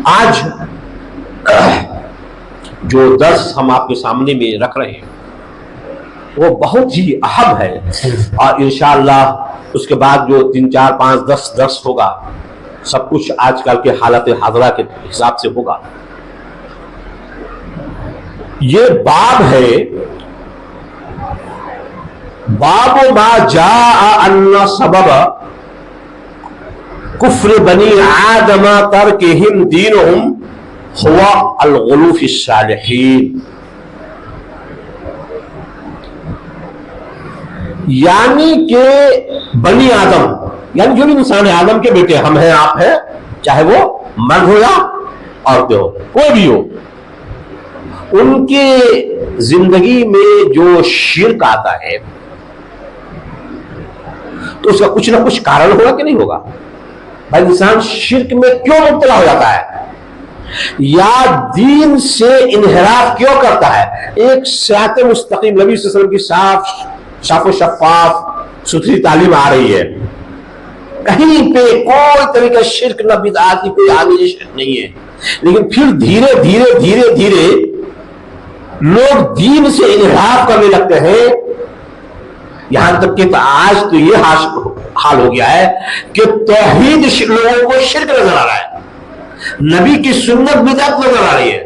آج جو درس ہم آپ کے سامنے میں رکھ رہے ہیں وہ بہت ہی اہم ہے، اور انشاءاللہ اس کے بعد جو 3 4 5 10 درس ہوگا سب کچھ آج کل کے حالت حاضرہ کے حساب سے ہوگا۔ یہ باب ہے باب ما جاء ان سبب کفر بنی آدم ترکہم دینہم ہوا الغلو فی الصالحین، یعنی کہ بنی آدم یعنی جو بھی انسان ہے، آدم کے بیٹے ہم ہیں آپ ہیں، چاہے وہ مرد ہو یا عورتیں ہو کوئی بھی ہو، ان کے زندگی میں جو شرک آتا ہے تو اس کا کچھ نہ کچھ کارن ہوگا کہ نہیں ہوگا؟ بھائی انسان شرک میں کیوں مبتلا ہو جاتا ہے یا دین سے انحراف کیوں کرتا ہے؟ ایک صراط مستقیم نبی صلی اللہ علیہ وسلم کی صاف و شفاف ستھری تعلیم آ رہی ہے، کہیں پہ کوئی طریقہ شرک نہ بدعات کی کوئی آمیزش نہیں ہے، لیکن پھر دھیرے دھیرے دھیرے دھیرے لوگ دین سے انحراف کرنے لگتے ہیں، یہاں تک کہ آج تو یہ حال ہو گیا ہے کہ توحید لوگوں کو شرک نظر آ رہا ہے، نبی کی سنت بدعت نظر آ رہی ہے،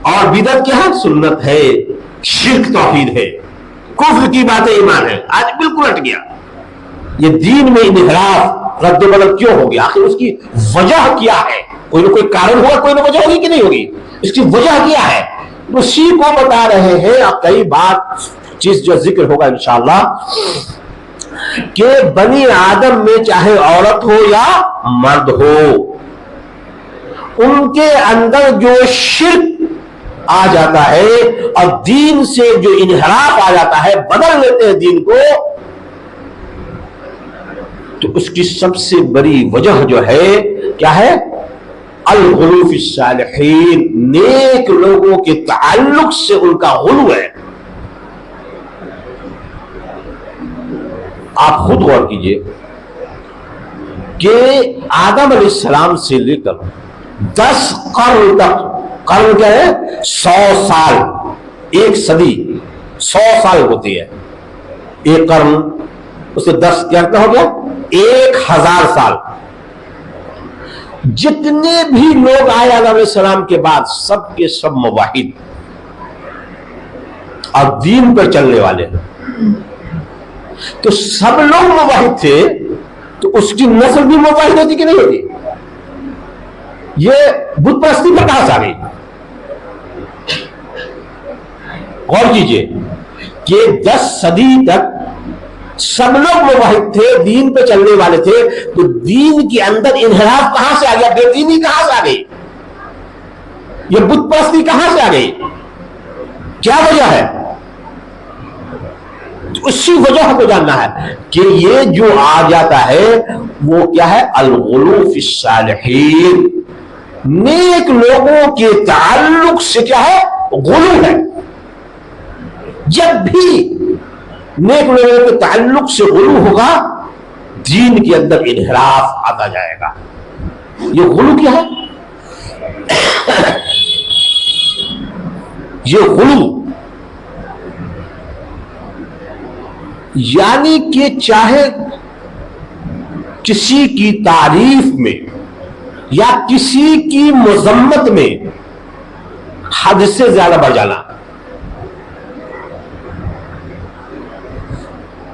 اور بدعت کیا ہے؟ سنت ہے، شرک توحید ہے، کفر کی باتیں ایمان ہے، آج بالکل ہٹ گیا۔ یہ دین میں انحراف رد و بدل کیوں ہو گیا؟ آخر اس کی وجہ کیا ہے؟ کوئی نہ کوئی کارن ہوگا، کوئی نہ وجہ ہوگی کہ نہیں ہوگی؟ اس کی وجہ کیا ہے اسی کو بتا رہے ہیں۔ اب کئی بات چیز جو ذکر ہوگا انشاءاللہ کہ بنی آدم میں چاہے عورت ہو یا مرد ہو، ان کے اندر جو شرک آ جاتا ہے اور دین سے جو انحراف آ جاتا ہے، بدل لیتے ہیں دین کو، تو اس کی سب سے بڑی وجہ جو ہے کیا ہے؟ الغلو فی الصالحین، نیک لوگوں کے تعلق سے ان کا غلو ہے۔ آپ خود غور کیجئے کہ آدم علیہ السلام سے لے کر 10 قرن تک، قرن کیا ہے؟ 100 سال، ایک صدی 100 سال ہوتی ہے، ایک قرن اس سے 10 کیا ہو گیا؟ 1000 سال۔ جتنے بھی لوگ آئے آدم علیہ السلام کے بعد سب کے سب موحد اور دین پر چلنے والے ہیں، تو سب لوگ موحد تھے تو اس کی نسل بھی موحد ہوتی کہ نہیں ہوتی؟ یہ بت پرستی پر کہاں سے آ گئی؟ غور کیجئے کہ 10 صدی تک سب لوگ موحد تھے، دین پہ چلنے والے تھے، تو دین کے اندر انحراف کہاں سے آ گیا؟ بے دینی کہاں سے آ گئی؟ یہ بت پرستی کہاں سے آ گئی؟ کیا وجہ ہے؟ اسی وجہ کو جاننا ہے کہ یہ جو آ جاتا ہے وہ کیا ہے؟ الغلو فی الصالحین، نیک لوگوں کے تعلق سے کیا ہے؟ غلو ہے۔ جب بھی نیک لوگوں کے تعلق سے غلو ہوگا دین کے اندر انحراف آتا جائے گا۔ یہ غلو کیا ہے؟ یہ غلو یعنی کہ چاہے کسی کی تعریف میں یا کسی کی مذمت میں حد سے زیادہ بڑھ جانا،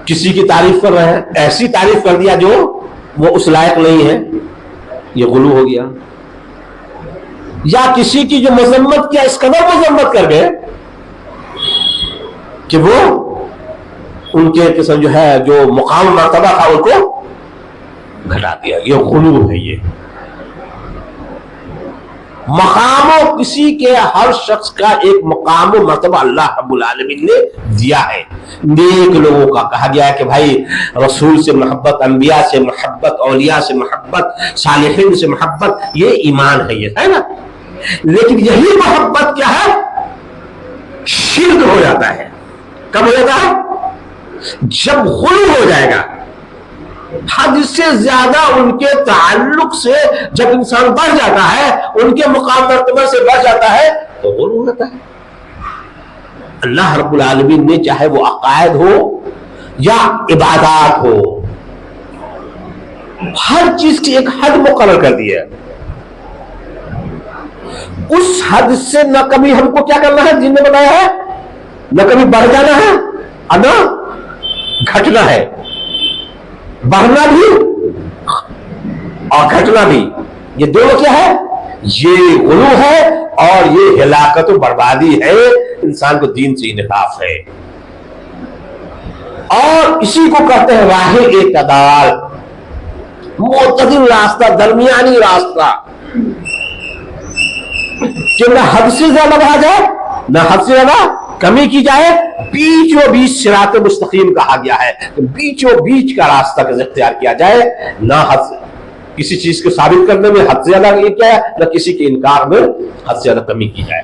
کسی کی تعریف کر رہے ہیں، ایسی تعریف کر دیا جو وہ اس لائق نہیں ہے، یہ غلو ہو گیا۔ یا کسی کی جو مذمت کیا، اس قدر مذمت کر گئے کہ وہ ان کے قسم جو ہے جو مقام مرتبہ تھا ان کو گھٹا دیا، یہ غلو ہے۔ یہ مقام و کسی کے ہر شخص کا ایک مقام و مرتبہ اللہ رب العالمین نے دیا ہے۔ نیک لوگوں کا کہا گیا ہے کہ بھائی رسول سے محبت، انبیاء سے محبت، اولیاء سے محبت، صالحین سے محبت، یہ ایمان ہے، یہ ہے نا۔ لیکن یہی محبت کیا ہے؟ شرک ہو جاتا ہے۔ کب ہو جاتا ہے؟ جب غلو ہو جائے گا، حد سے زیادہ ان کے تعلق سے جب انسان بڑھ جاتا ہے، ان کے مقام مرتبہ سے بڑھ جاتا ہے، تو غرور ہوتا ہے۔ اللہ رب العالمین نے چاہے وہ عقائد ہو یا عبادات ہو، ہر چیز کی ایک حد مقرر کر دی ہے۔ اس حد سے نہ کبھی ہم کو کیا کرنا ہے، جن نے بتایا ہے، نہ کبھی بڑھ جانا ہے اور نہ گھٹنا ہے۔ بڑھنا بھی اور گھٹنا بھی، یہ دونوں کیا ہے؟ یہ غلو ہے اور یہ ہلاکت و بربادی ہے، انسان کو دین سے انحراف ہے، اور اسی کو کہتے ہیں واحد اعتدال، معتدل راستہ، درمیانی راستہ، کہ نہ حد سے زیادہ بڑھا جائے نہ حد سے زیادہ کمی کی جائے، بیچ و بیچ صراط مستقیم کہا گیا ہے، بیچ و بیچ کا راستہ اختیار کیا جائے، نہ حد سے کسی چیز کو ثابت کرنے میں حد سے زیادہ یہ کیا ہے، نہ کسی کے انکار میں حد سے زیادہ کمی کی جائے۔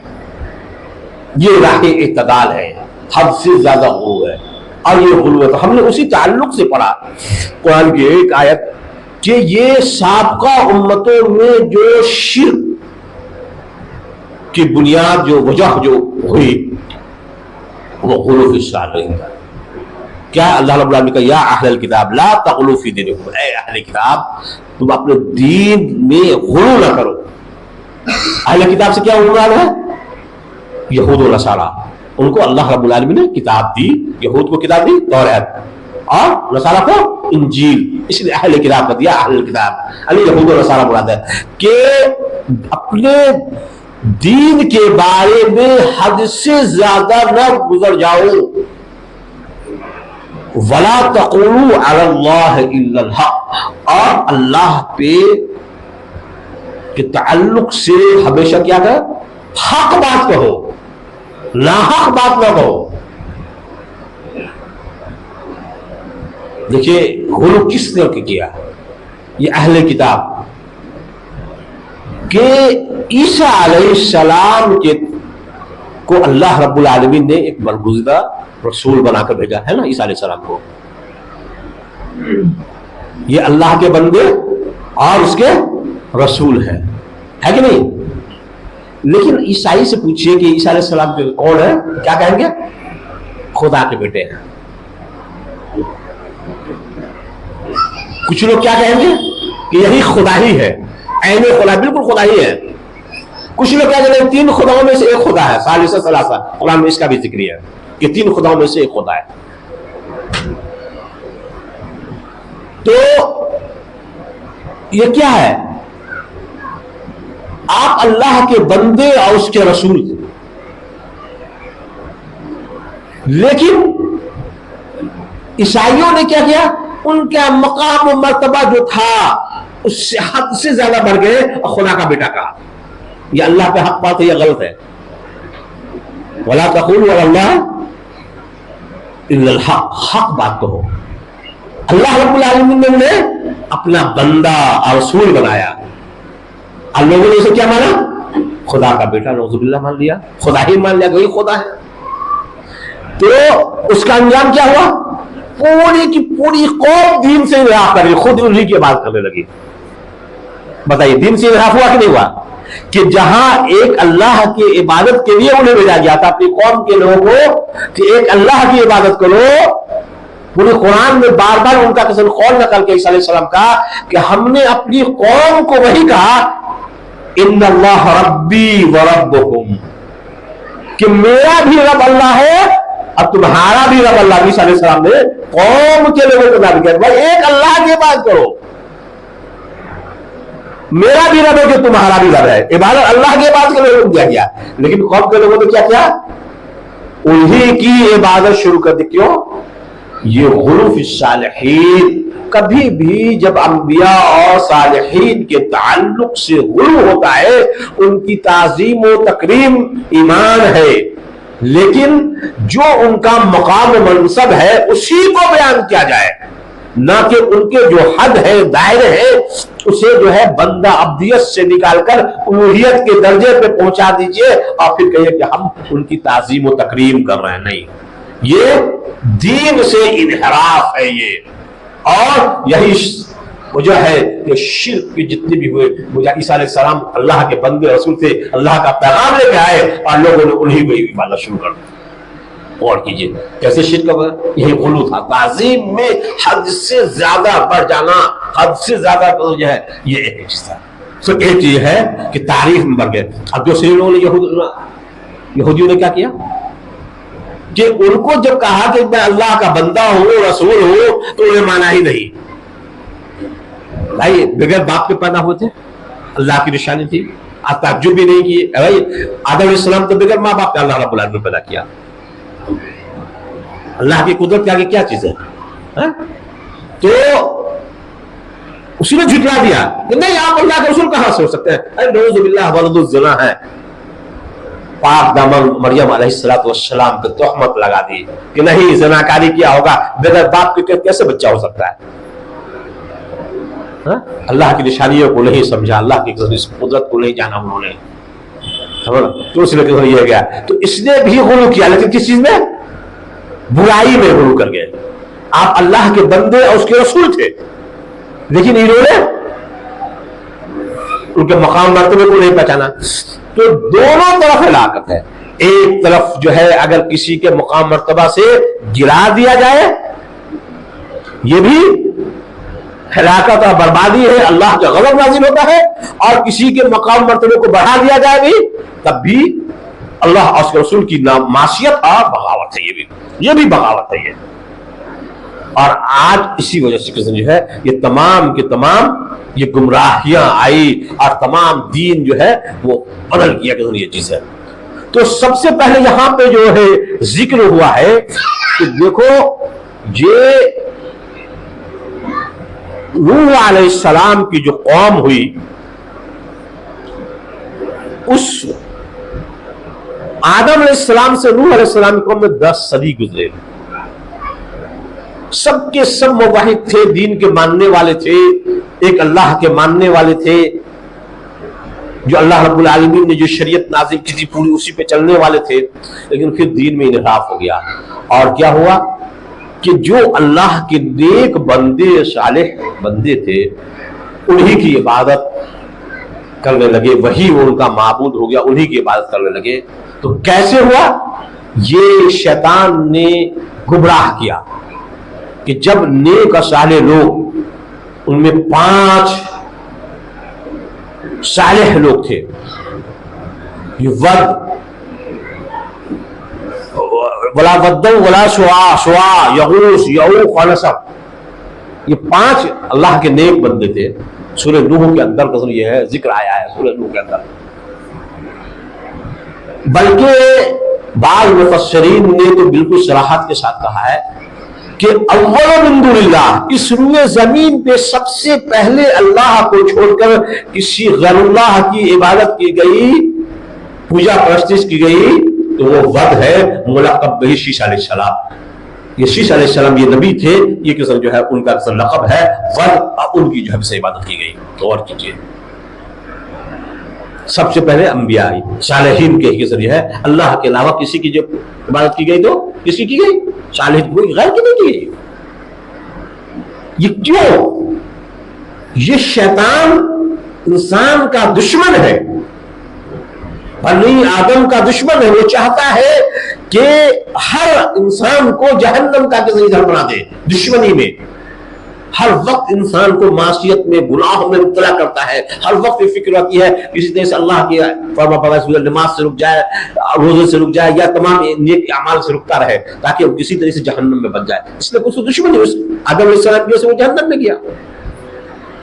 یہ راہ اعتدال ہے، حد سے زیادہ غلو ہے، اور یہ غلو ہے۔ تو ہم نے اسی تعلق سے پڑھا قرآن کی ایک آیت کہ یہ سابقہ امتوں میں جو شرک کی بنیاد، جو وجہ جو ہوئی، وہ غلو فی الصالحین۔ کیا اللہ رب العالمین کا یا اہل الکتاب لا تغلوا فی دینکم، اے اہل کتاب تم اپنے دین میں غلو نہ کرو۔ اہل کتاب سے کیا مراد ہے؟ یہود و نصارہ، ان کو اللہ رب العالمین نے کتاب دی، یہود کو کتاب دی توریت، اور نصارہ کو انجیل، اس لیے اہل کتاب کا دیا اہل کتاب، یہود و نصارہ مراد ہے کہ اپنے دین کے بارے میں حد سے زیادہ نہ گزر جاؤ، وَلَا تَقُولُوا عَلَى اللَّهِ إِلَّا الْحَقَّ، اور اللہ پہ کے تعلق سے ہمیشہ کیا کہ حق بات کہو، ناحق بات نہ کہو۔ دیکھیے غلو کس طرح کی کیا، یہ اہل کتاب کہ عیسیٰ علیہ السلام کے کو اللہ رب العالمین نے ایک برگزیدہ رسول بنا کر بھیجا ہے نا، عیسیٰ علیہ السلام کو، یہ اللہ کے بندے اور اس کے رسول ہے کہ نہیں؟ لیکن عیسائی سے پوچھئے کہ عیسیٰ علیہ السلام کے کون ہے، کیا کہیں گے؟ خدا کے بیٹے ہیں۔ کچھ لوگ کیا کہیں گے کہ یہی خدا ہی ہے، عین خدا، بالکل خدا ہی ہے۔ کچھ لوگ کیا کہتے ہیں تین خداؤں میں سے ایک خدا ہے، ثالثہ ثلاثہ، قرآن میں اس کا بھی ذکر ہے کہ تین خداؤں میں سے ایک خدا ہے۔ تو یہ کیا ہے؟ آپ اللہ کے بندے اور اس کے رسول تھے، لیکن عیسائیوں نے کیا کیا؟ ان کا مقام و مرتبہ جو تھا اس سے حد سے زیادہ بڑھ گئے اور خدا کا بیٹا کہا۔ یہ اللہ پہ حق بات ہے، یہ غلط ہے۔ وَلَا تَقُولُوا عَلَى اللَّهِ إِلَّا الْحَقَّ، حق بات کہو۔ اللہ رب العالمین نے انہیں اپنا بندہ اور رسول بنایا، اور لوگوں نے اسے کیا مانا؟ خدا کا بیٹا، نعوذ باللہ مان لیا، خدا ہی مان لیا، وہی خدا ہے۔ تو اس کا انجام کیا ہوا؟ پوری کی پوری قوم دین سے انحراف کر گئی، خود انہی کی بات کرنے لگی۔ بتائیے دین سے انحراف ہوا کہ نہیں ہوا؟ کہ جہاں ایک اللہ کی عبادت کے لیے انہیں بھیجا گیا تھا اپنی قوم کے لوگوں کو کہ ایک اللہ کی عبادت کرو، پورے قرآن میں بار بار ان کا قسم قول نقل کیا عیسیٰ علیہ السلام کا کہ ہم نے اپنی قوم کو وہی کہا ان اللہ ربی و ربکم، کہ میرا بھی رب اللہ ہے اور تمہارا بھی رب اللہ۔ عیسیٰ علیہ السلام نے قوم کے لوگوں کو دعوت کیا بھائی ایک اللہ کی عبادت کرو، میرا بھی رب ہے کہ تمہارا بھی رب ہے، عبادت اللہ کے عبادت کے لوگوں کو دیا گیا، لیکن قوم کے لوگوں نے کیا کیا؟ انہی کی عبادت شروع کر دی۔ کیوں؟ یہ غلو فی الصالحین، کبھی بھی جب انبیاء اور صالحین کے تعلق سے غلو ہوتا ہے ان کی تعظیم و تکریم ایمان ہے، لیکن جو ان کا مقام و منصب ہے اسی کو بیان کیا جائے، نہ کہ ان کے جو حد ہے دائرے ہے اسے جو ہے بندہ عبدیت سے نکال کر الوہیت کے درجے پہ پہنچا دیجئے اور پھر کہیے کہ ہم ان کی تعظیم و تکریم کر رہے ہیں۔ نہیں، یہ دین سے انحراف ہے، یہ اور یہی وجہ ہے کہ شرک کے جتنے بھی ہوئے، وہ عیسیٰ علیہ السلام اللہ کے بندے رسول تھے، اللہ کا پیغام لے کے آئے اور لوگوں نے انہی کو عبادت شروع کر دی۔ اور کیجئے کیسے شرک کا یہی غلو تھا، تعظیم میں حد سے زیادہ بڑھ جانا، حد سے زیادہ جو ہے یہ ایک چیز تھا۔ سو ایک چیز ہے کہ تعریف میں بڑھ گئے۔ اب جو صحیح لوگوں نے یہودیوں نے کیا کیا کہ ان کو جب کہا کہ میں اللہ کا بندہ ہوں، رسول ہوں، تو انہیں مانا ہی نہیں۔ بھائی بغیر باپ کے پیدا ہوئے تھے، اللہ کی نشانی تھی، آپ تعجب بھی نہیں کیے۔ بھائی آدم علیہ السلام تو بغیر ماں باپ کا اللہ رب العالمین نے پیدا کیا۔ اللہ کی قدرت کے آگے کیا چیز ہے؟ تو اسی نے جھٹلا دیا کہ نہیں آپ اللہ کے رسول کہاں سے ہو سکتے ہیں؟ ارے نعوذ باللہ ولد الزنا ہے۔ پاک دامن مریم علیہ السلام پہ تہمت لگا دی کہ نہیں زناکاری کیا ہوگا، بغیر باپ کے کیسے بچہ ہو سکتا ہے؟ اللہ کی نشانیوں کو نہیں سمجھا، اللہ کی قدرت کو نہیں جانا انہوں نے، تو اس نے یہ گیا۔ تو اس نے بھی غلو کیا، لیکن کس چیز میں؟ برائی میں غلو کر گئے۔ آپ اللہ کے بندے اور اس کے رسول تھے، لیکن انہوں نے ان کے مقام مرتبے کو نہیں پہچانا۔ تو دونوں طرف ہلاکت ہے۔ ایک طرف جو ہے اگر کسی کے مقام مرتبہ سے گرا دیا جائے یہ بھی ہلاکت اور بربادی ہے، اللہ کا غضب نازل ہوتا ہے، اور کسی کے مقام مرتبے کو بڑھا دیا جائے بھی تب بھی اللہ اور اس کے رسول کی معصیت اور بغاوت ہے، یہ بھی بغاوت ہے یہ۔ اور آج اسی وجہ سے جو ہے یہ تمام کے تمام یہ گمراہیاں آئی اور تمام دین جو ہے وہ بدل کیا کہ یہ چیز ہے۔ تو سب سے پہلے یہاں پہ جو ہے ذکر ہوا ہے کہ دیکھو یہ نوح علیہ السلام کی جو قوم ہوئی، اس آدم علیہ السلام سے نوح علیہ السلام کی قوم میں 10 صدی گزرے، سب کے سب موحد تھے، دین کے ماننے والے تھے، ایک اللہ کے ماننے والے تھے، جو اللہ رب العالمین نے جو شریعت نازل کی تھی پوری اسی پہ چلنے والے تھے، لیکن پھر دین میں انحراف ہو گیا۔ اور کیا ہوا کہ جو اللہ کے نیک بندے صالح بندے تھے انہی کی عبادت کرنے لگے، وہی ان کا معبود ہو گیا، انہی کی عبادت کرنے لگے۔ تو کیسے ہوا؟ یہ شیطان نے گمراہ کیا کہ جب نیک اور صالح لوگ، ان میں 5 صالح لوگ تھے، یہ ود ولا ودن ولا سوا یغوث یعوق اور نصر، یہ 5 اللہ کے نیک بندے تھے۔ سورہ نوح کے اندر کا یہ ہے، ذکر آیا ہے سورہ نوح کے اندر۔ بلکہ بعض مفسرین نے تو بالکل صراحت کے ساتھ کہا ہے کہ اول من دون اللہ، اس روئے زمین پہ سب سے پہلے اللہ کو چھوڑ کر کسی غیر اللہ کی عبادت کی گئی، پوجا پرستش کی گئی، تو وہ ود ہے، ملقب بہ شیش علیہ السلام۔ یہ شیش علیہ السلام یہ نبی تھے، یہ قسم جو ہے ان کا لقب ہے ود، اور ان کی جو ہے سے عبادت کی گئی۔ غور کیجیے، سب سے پہلے انبیاء صالحین کے ہی ذریعے ہے، اللہ کے علاوہ کسی کی جو عبادت کی گئی تو کس کی گئی؟ صالح، کوئی غیر کی نہیں کی گئی۔ یہ کیوں؟ یہ شیطان انسان کا دشمن ہے، بنی آدم کا دشمن ہے۔ وہ چاہتا ہے کہ ہر انسان کو جہنم کا گھر بنا دے، دشمنی میں ہر وقت انسان کو معصیت میں، گناہ میں مبتلا کرتا ہے، ہر وقت یہ فکر آتی ہے کسی طرح سے اللہ کی فرما برداری، نماز سے رک جائے، روزے سے رک جائے، یا تمام نیک اعمال سے رکتا رہے تاکہ وہ کسی طرح سے جہنم میں بچ جائے۔ اس لیے کچھ دشمنی آدم علیہ السلام کی وجہ سے وہ جہنم میں گیا،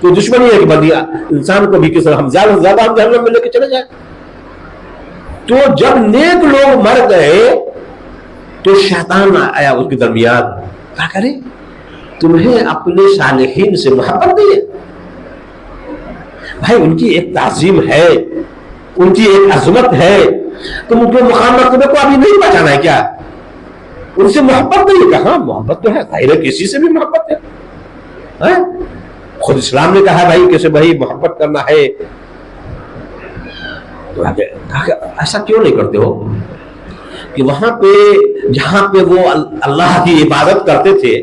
تو دشمنی ہے کہ بندیا انسان کو بھی کس طرح ہم زیادہ سے زیادہ ہم جہنم میں لے کے چلے جائیں۔ تو جب نیک لوگ مر گئے تو شیطان آیا اس کے درمیان، کیا کرے؟ تمہیں اپنے صالحین سے محبت نہیں ہے؟ بھائی ان کی ایک تعظیم ہے، ان کی ایک عظمت ہے، تم ان کے مقام مرتبے کو ابھی نہیں پہچانا ہے کیا؟ ان سے محبت نہیں ہے؟ کہاں محبت تو ہے، ظاہر ہے کسی سے بھی محبت ہے۔ خود اسلام نے کہا بھائی کیسے بھائی محبت کرنا ہے، تو ایسا کیوں نہیں کرتے ہو کہ وہاں پہ جہاں پہ وہ اللہ کی عبادت کرتے تھے